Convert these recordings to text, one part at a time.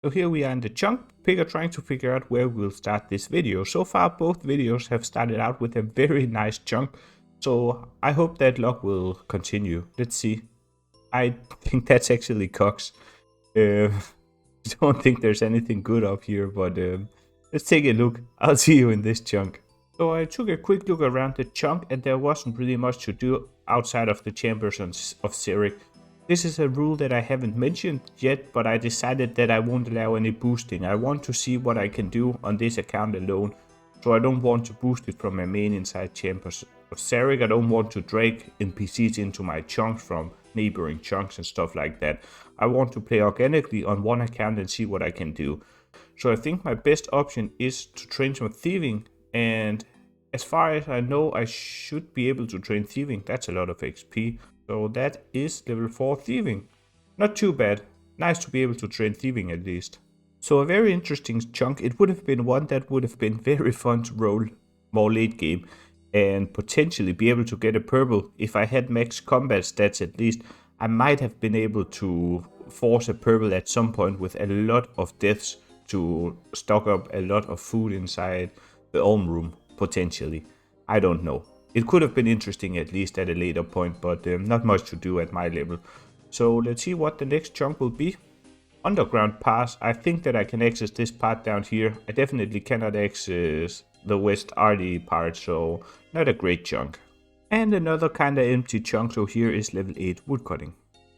So here we are in the chunk picker trying to figure out where we'll start this video. So far both videos have started out with a very nice chunk, so I hope that luck will continue. Let's see. I think that's actually Cox. I don't think there's anything good up here, but let's take a look. I'll see you in this chunk. So I took a quick look around the chunk and there wasn't really much to do outside of the chambers of Xeric. This is a rule that I haven't mentioned yet, but I decided that I won't allow any boosting. I want to see what I can do on this account alone, so I don't want to boost it from my main inside chambers of Xeric. I don't want to drag NPCs into my chunks from neighboring chunks and stuff like that. I want to play organically on one account and see what I can do. So I think my best option is to train some thieving, and as far as I know I should be able to train thieving. That's a lot of XP. So that is level 4 thieving. Not too bad. Nice to be able to train thieving at least. So a very interesting chunk. It would have been one that would have been very fun to roll more late game and potentially be able to get a purple. If I had max combat stats at least, I might have been able to force a purple at some point with a lot of deaths to stock up a lot of food inside the Olm room, potentially. I don't know. It could have been interesting at least at a later point, but not much to do at my level. So let's see what the next chunk will be. Underground pass. I think that I can access this part down here. I definitely cannot access the West Arty part, so not a great chunk. And another kind of empty chunk, so here is level 8 woodcutting.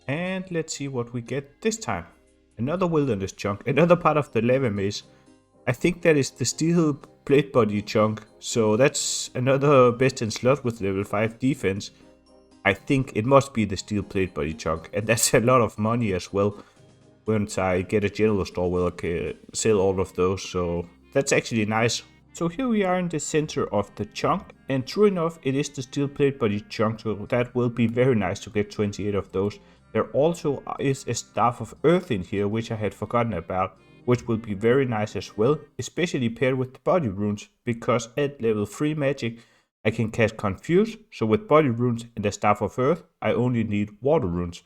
And let's see what we get this time. Another wilderness chunk, another part of the lava maze. I think that is the steel plate body chunk, so that's another best in slot with level 5 defense. I think it must be the steel plate body chunk, and that's a lot of money as well. Once I get a general store where I can sell all of those, so that's actually nice. So here we are in the center of the chunk, and true enough it is the steel plate body chunk, so that will be very nice to get 28 of those. There also is a staff of earth in here, which I had forgotten about, which will be very nice as well, especially paired with the body runes, because at level 3 magic I can cast confuse, so with body runes and the staff of earth I only need water runes.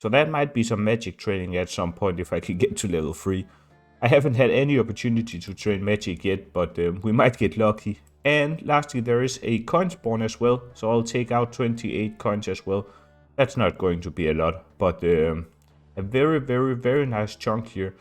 So that might be some magic training at some point if I can get to level 3. I haven't had any opportunity to train magic yet, but we might get lucky. And lastly there is a coin spawn as well, so I'll take out 28 coins as well. That's not going to be a lot, but a very nice chunk here.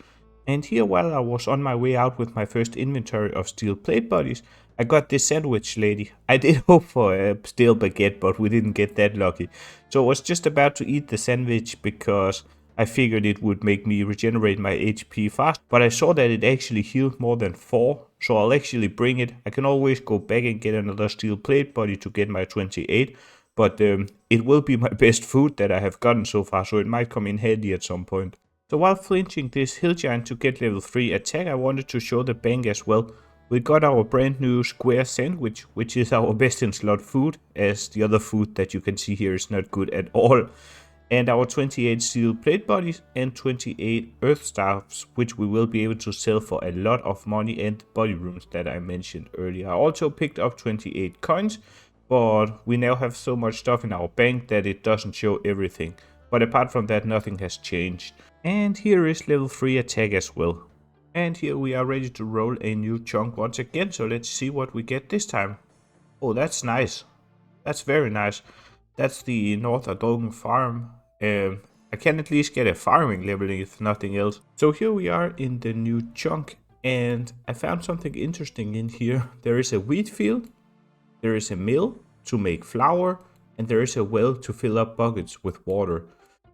And here, while I was on my way out with my first inventory of steel plate bodies, I got this sandwich lady. I did hope for a steel baguette, but we didn't get that lucky. So I was just about to eat the sandwich because I figured it would make me regenerate my HP fast. But I saw that it actually healed more than 4, so I'll actually bring it. I can always go back and get another steel plate body to get my 28. But it will be my best food that I have gotten so far, so it might come in handy at some point. So while flinching this hill giant to get level 3 attack, I wanted to show the bank as well. We got our brand new square sandwich, which is our best in slot food, as the other food that you can see here is not good at all. And our 28 steel plate bodies and 28 earth staffs, which we will be able to sell for a lot of money, and body runes that I mentioned earlier. I also picked up 28 coins, but we now have so much stuff in our bank that it doesn't show everything. But apart from that, nothing has changed. And here is level 3 attack as well. And here we are ready to roll a new chunk once again, so let's see what we get this time. Oh, that's nice. That's very nice. That's the North Adogan farm. I can at least get a farming level if nothing else. So here we are in the new chunk, and I found something interesting in here. There is a wheat field. There is a mill to make flour, and there is a well to fill up buckets with water.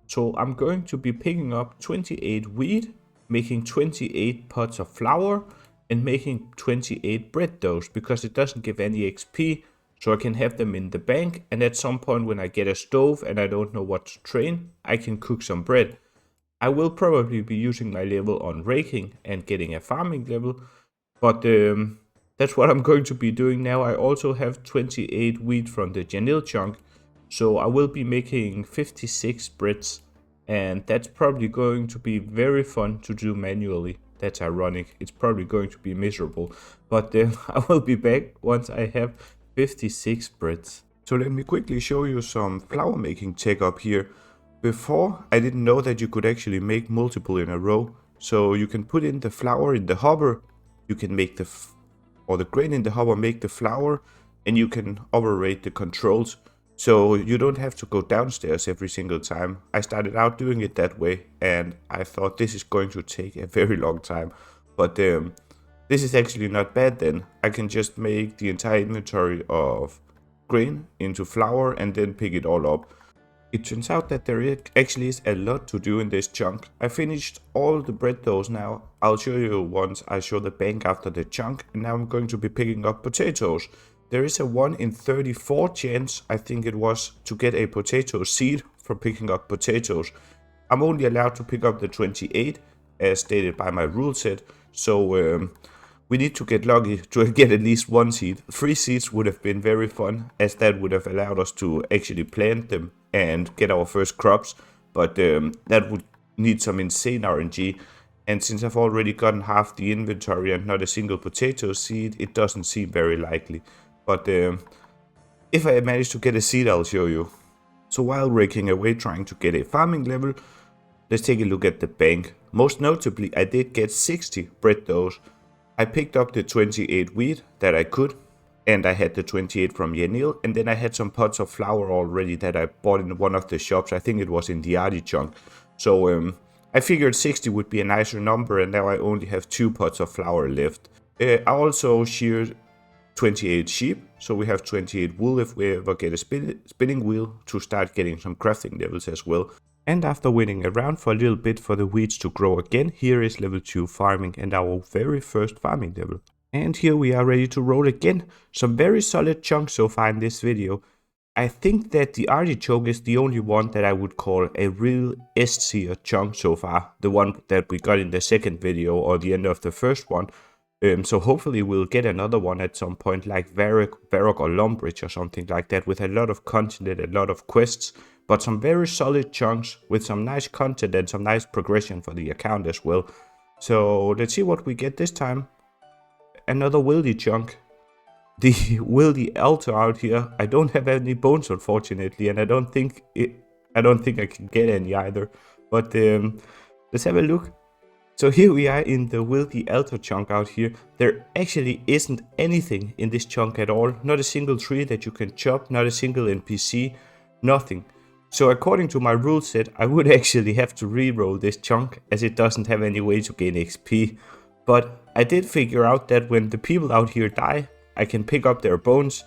So I'm going to be picking up 28 wheat, making 28 pots of flour, and making 28 bread doughs, because it doesn't give any XP, so I can have them in the bank, and at some point when I get a stove and I don't know what to train, I can cook some bread. I will probably be using my level on raking and getting a farming level, but that's what I'm going to be doing now. I also have 28 wheat from the Janil chunk, so I will be making 56 breads, and that's probably going to be very fun to do manually. That's ironic, it's probably going to be miserable, but I will be back once I have 56 breads. So let me quickly show you some flour making tech up here. Before, I didn't know that you could actually make multiple in a row. So you can put in the flour in the hopper, you can make the grain in the hopper make the flour, and you can operate the controls. So you don't have to go downstairs every single time. I started out doing it that way, and I thought this is going to take a very long time. But this is actually not bad then. I can just make the entire inventory of grain into flour and then pick it all up. It turns out that there actually is a lot to do in this chunk. I finished all the bread doughs now. I'll show you once I show the bank after the chunk, and now I'm going to be picking up potatoes. There is a 1 in 34 chance, I think it was, to get a potato seed from picking up potatoes. I'm only allowed to pick up the 28 as stated by my rule set, so we need to get lucky to get at least 1 seed. 3 seeds would have been very fun, as that would have allowed us to actually plant them and get our first crops, but that would need some insane RNG. And since I've already gotten half the inventory and not a single potato seed, it doesn't seem very likely. But if I manage to get a seed, I'll show you. So while raking away trying to get a farming level, let's take a look at the bank. Most notably, I did get 60 bread doughs. I picked up the 28 wheat that I could, and I had the 28 from Yanil, and then I had some pots of flour already that I bought in one of the shops. I think it was in the Arty chunk. So I figured 60 would be a nicer number, and now I only have 2 pots of flour left. I also sheared 28 sheep, so we have 28 wool if we ever get a spinning wheel to start getting some crafting levels as well. And after waiting around for a little bit for the weeds to grow again, here is level 2 farming and our very first farming level. And here we are ready to roll again. Some very solid chunks so far in this video. I think that the artichoke is the only one that I would call a real S tier chunk so far. The one that we got in the second video or the end of the first one. So hopefully we'll get another one at some point, like Varrock or Lumbridge or something like that, with a lot of content, a lot of quests, but some very solid chunks with some nice content and some nice progression for the account as well. So let's see what we get this time. Another wildy chunk. The wildy altar out here. I don't have any bones unfortunately, and I don't think I can get any either. But let's have a look. So here we are in the wildy altar chunk out here. There actually isn't anything in this chunk at all. Not a single tree that you can chop, not a single NPC, nothing. So according to my rule set, I would actually have to re-roll this chunk as it doesn't have any way to gain XP. But I did figure out that when the people out here die, I can pick up their bones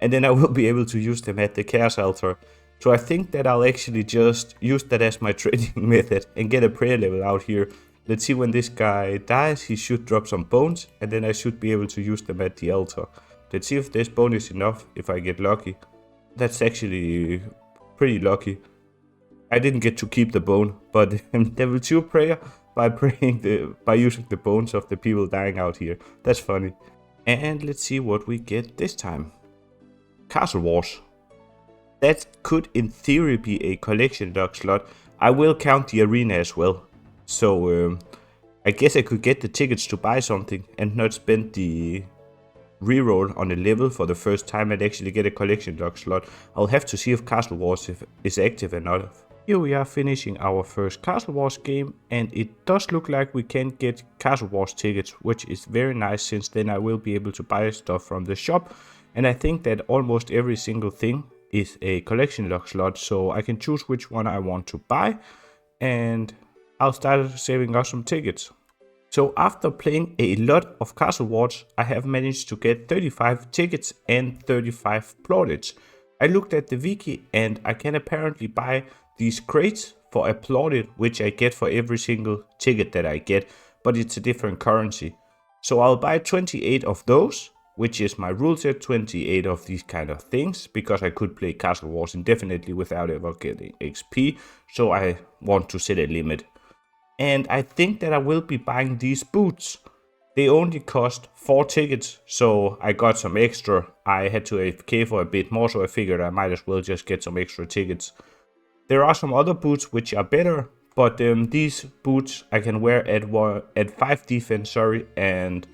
and then I will be able to use them at the chaos altar. So I think that I'll actually just use that as my trading method and get a prayer level out here. Let's see, when this guy dies, he should drop some bones, and then I should be able to use them at the altar. Let's see if this bone is enough, if I get lucky. That's actually pretty lucky. I didn't get to keep the bone, but level 2 prayer by using the bones of the people dying out here. That's funny. And let's see what we get this time. Castle Wars. That could in theory be a collection log slot. I will count the arena as well. So I guess I could get the tickets to buy something and not spend the reroll on a level for the first time and actually get a collection log slot. I'll have to see if Castle Wars is active or not. Here we are finishing our first Castle Wars game, and it does look like we can get Castle Wars tickets, which is very nice, since then I will be able to buy stuff from the shop. And I think that almost every single thing is a collection log slot, so I can choose which one I want to buy, and I'll start saving up some tickets. So after playing a lot of Castle Wars, I have managed to get 35 tickets and 35 plaudits. I looked at the wiki and I can apparently buy these crates for a plaudit, which I get for every single ticket that I get, but it's a different currency. So I'll buy 28 of those, which is my rule set, 28 of these kind of things, because I could play Castle Wars indefinitely without ever getting XP, so I want to set a limit. And I think that I will be buying these boots. They only cost 4 tickets, so I got some extra. I had to AFK for a bit more, so I figured I might as well just get some extra tickets. There are some other boots which are better, but these boots I can wear at 5 defense, and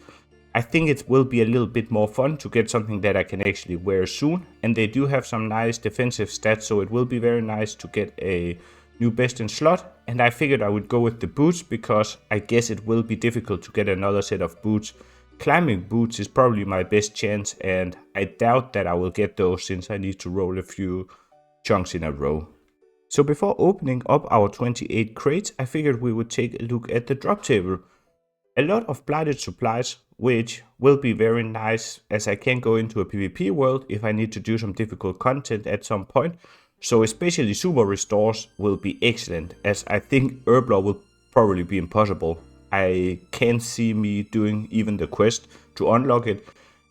I think it will be a little bit more fun to get something that I can actually wear soon. And they do have some nice defensive stats, so it will be very nice to get a new best in slot, and I figured I would go with the boots because I guess it will be difficult to get another set of boots. Climbing boots is probably my best chance, and I doubt that I will get those since I need to roll a few chunks in a row. So before opening up our 28 crates, I figured we would take a look at the drop table. A lot of blighted supplies, which will be very nice as I can go into a PvP world if I need to do some difficult content at some point. So especially super restores will be excellent, as I think Herblore will probably be impossible. I can't see me doing even the quest to unlock it,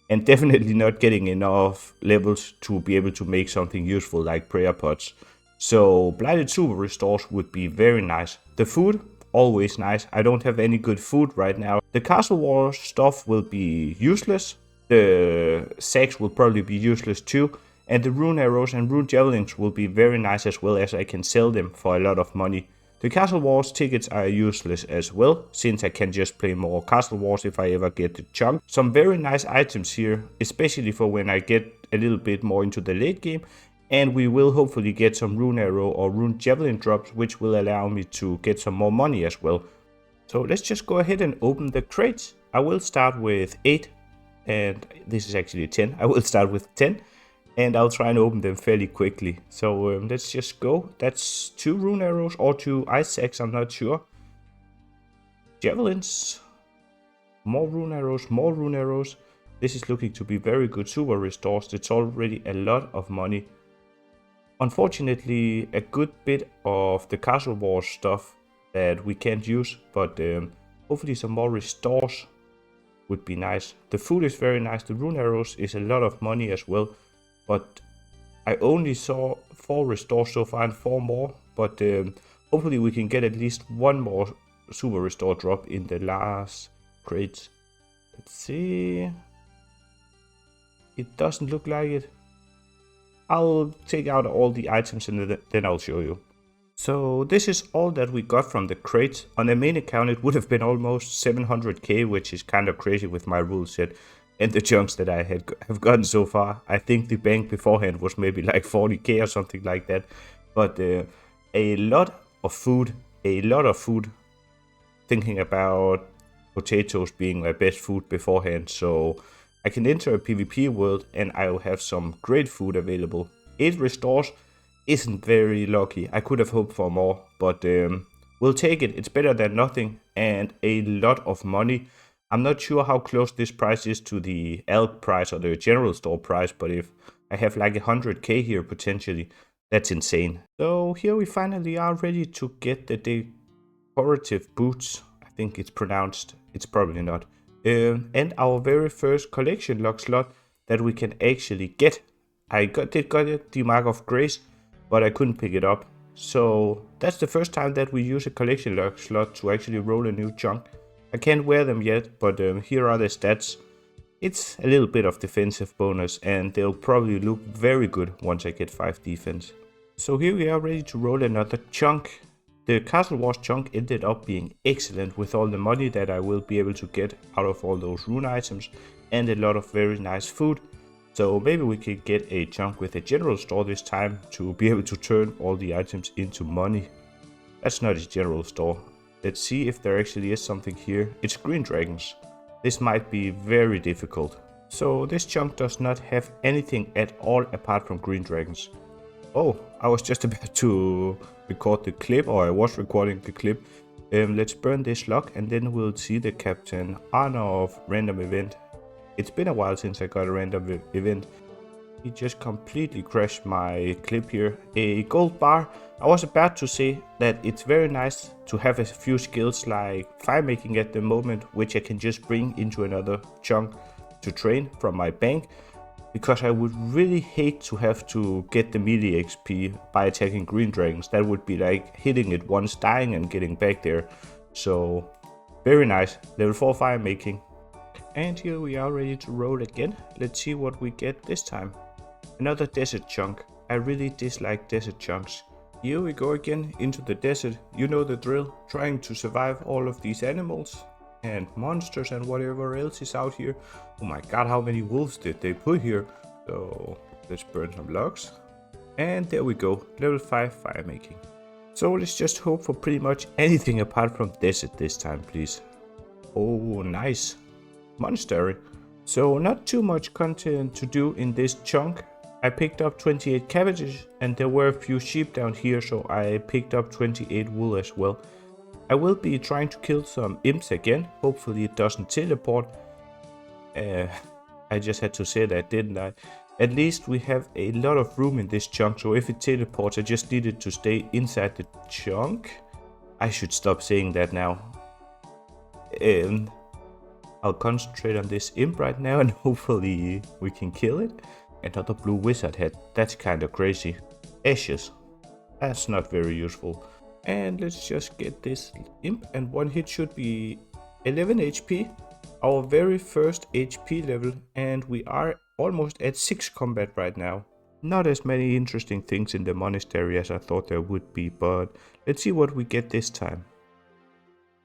and definitely not getting enough levels to be able to make something useful like prayer pots. So blighted super restores would be very nice. The food, always nice. I don't have any good food right now. The castle wall stuff will be useless. The sacks will probably be useless too. And the rune arrows and rune javelins will be very nice as well, as I can sell them for a lot of money. The castle wars tickets are useless as well, since I can just play more castle wars if I ever get the chunk. Some very nice items here, especially for when I get a little bit more into the late game. And we will hopefully get some rune arrow or rune javelin drops, which will allow me to get some more money as well. So let's just go ahead and open the crates. I will start with 8, and this is actually 10. I will start with 10. And I'll try and open them fairly quickly. So let's just go. That's 2 rune arrows or 2 ice sacks, I'm not sure. Javelins. More rune arrows, more rune arrows. This is looking to be very good super restores. It's already a lot of money. Unfortunately, a good bit of the castle wars stuff that we can't use. But hopefully some more restores would be nice. The food is very nice. The rune arrows is a lot of money as well. But I only saw 4 restores so far and 4 more. But hopefully we can get at least 1 more super restore drop in the last crates. Let's see. It doesn't look like it. I'll take out all the items and then I'll show you. So this is all that we got from the crates. On the main account it would have been almost 700k, which is kind of crazy with my rule set. And the chunks that I have gotten so far. I think the bank beforehand was maybe like 40k or something like that. But a lot of food. Thinking about potatoes being my best food beforehand. So I can enter a PvP world and I will have some great food available. 8 restores isn't very lucky. I could have hoped for more. But we'll take it. It's better than nothing. And a lot of money. I'm not sure how close this price is to the elk price or the general store price, but if I have like 100k here potentially, that's insane. So here we finally are ready to get the decorative boots. I think it's pronounced, it's probably not. And our very first collection lock slot that we can actually get. I did get the Mark of Grace, but I couldn't pick it up. So that's the first time that we use a collection lock slot to actually roll a new chunk. I can't wear them yet, but here are the stats. It's a little bit of defensive bonus and they'll probably look very good once I get 5 defense. So here we are ready to roll another chunk. The Castle Wars chunk ended up being excellent with all the money that I will be able to get out of all those rune items and a lot of very nice food. So maybe we could get a chunk with a general store this time to be able to turn all the items into money. That's not a general store. Let's see if there actually is something here. It's green dragons. This might be very difficult. So this chunk does not have anything at all apart from green dragons. Oh, I was just about to record the clip, or I was recording the clip. Let's burn this lock and then we'll see the Captain Honor of random event. It's been a while since I got a random event. He just completely crashed my clip here. A gold bar. I was about to say that it's very nice to have a few skills like fire making at the moment, which I can just bring into another chunk to train from my bank. Because I would really hate to have to get the melee XP by attacking green dragons. That would be like hitting it once, dying and getting back there. So very nice. Level 4 fire making. And here we are ready to roll again. Let's see what we get this time. Another desert chunk. I really dislike desert chunks. Here we go again into the desert. You know the drill. Trying to survive all of these animals and monsters and whatever else is out here. Oh my god, how many wolves did they put here? So let's burn some logs. And there we go. Level 5 fire making. So let's just hope for pretty much anything apart from desert this time, please. Oh, nice. Monastery. So not too much content to do in this chunk. I picked up 28 cabbages and there were a few sheep down here, so I picked up 28 wool as well. I will be trying to kill some imps again. Hopefully it doesn't teleport. I just had to say that, didn't I? At least we have a lot of room in this chunk, so if it teleports I just needed to stay inside the chunk. I should stop saying that now. I'll concentrate on this imp right now and hopefully we can kill it. Another blue wizard head, that's kinda crazy. Ashes, that's not very useful. And let's just get this imp, and one hit should be 11 HP. Our very first HP level, and we are almost at 6 combat right now. Not as many interesting things in the monastery as I thought there would be, but let's see what we get this time.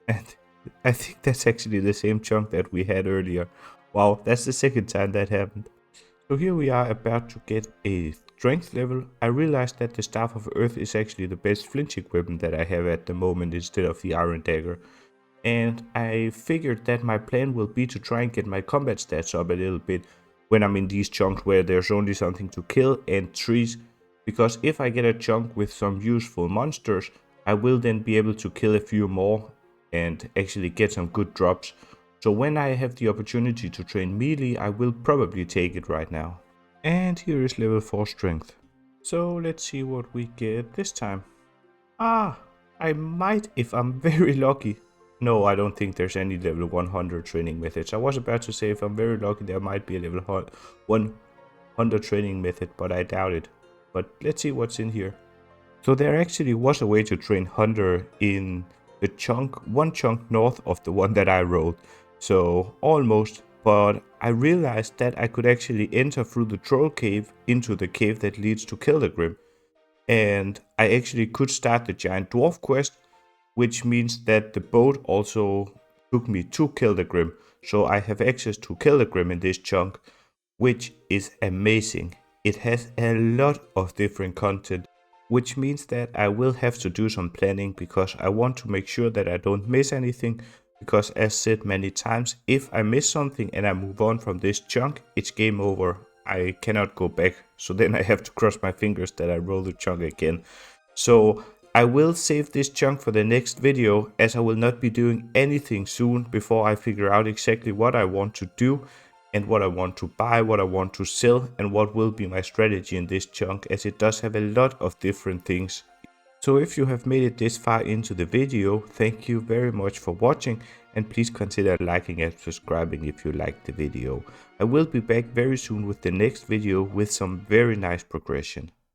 And I think that's actually the same chunk that we had earlier. Wow, that's the second time that happened. So here we are about to get a strength level. I realized that the Staff of Earth is actually the best flinching weapon that I have at the moment instead of the Iron Dagger. And I figured that my plan will be to try and get my combat stats up a little bit when I'm in these chunks where there's only something to kill and trees. Because if I get a chunk with some useful monsters, I will then be able to kill a few more and actually get some good drops. So when I have the opportunity to train melee, I will probably take it right now. And here is level 4 strength. So let's see what we get this time. I might, if I'm very lucky. No, I don't think there's any level 100 training methods. I was about to say if I'm very lucky there might be a level 100 training method, but I doubt it. But let's see what's in here. So there actually was a way to train Hunter in the one chunk north of the one that I rode. So almost, but I realized that I could actually enter through the troll cave into the cave that leads to Kildergrim. And I actually could start the giant dwarf quest, which means that the boat also took me to Kildergrim. So I have access to Kildergrim in this chunk, which is amazing. It has a lot of different content, which means that I will have to do some planning because I want to make sure that I don't miss anything. Because as said many times, if I miss something and I move on from this chunk, it's game over. I cannot go back. So then I have to cross my fingers that I roll the chunk again. So I will save this chunk for the next video, as I will not be doing anything soon before I figure out exactly what I want to do and what I want to buy, what I want to sell, and what will be my strategy in this chunk, as it does have a lot of different things. So if you have made it this far into the video, thank you very much for watching, and please consider liking and subscribing if you liked the video. I will be back very soon with the next video with some very nice progression.